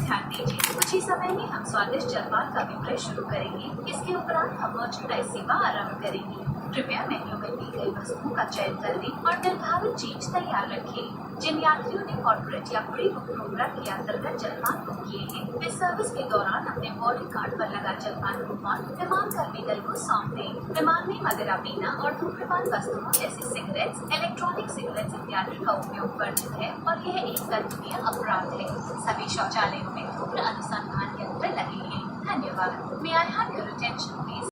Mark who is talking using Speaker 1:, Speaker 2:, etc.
Speaker 1: ध्यान दीजिए, कुछ ही समय में हम स्वादिष्ट जलपान का विक्रय शुरू करेंगे। इसके उपरांत हम मर्चेंडाइज सेवा आरंभ करेंगे। कृपया मेन्यू में दी गई वस्तुओं का चयन कर लें और निर्धारित चेंज तैयार रखें। जिन यात्रियों ने कॉर्पोरेट या प्री बुक प्रोग्राम के अंतर्गत जलपान बुक किए हैं, वे सर्विस के दौरान अपने बोर्डिंग कार्ड पर लगा जलपान कूपन विमान कर्मी दल को सौंप दें। विमान में मदिरा पीना और धूम्रपान वस्तुओं जैसे सिगरेट्स, इलेक्ट्रॉनिक सिगरेट्स इत्यादि का उपयोग वर्जित है और यह एक दंडनीय अपराध है। सभी शौचालयों में धूम्र अनुसंधान यंत्र लगे हैं। धन्यवाद। May I have your attention, please?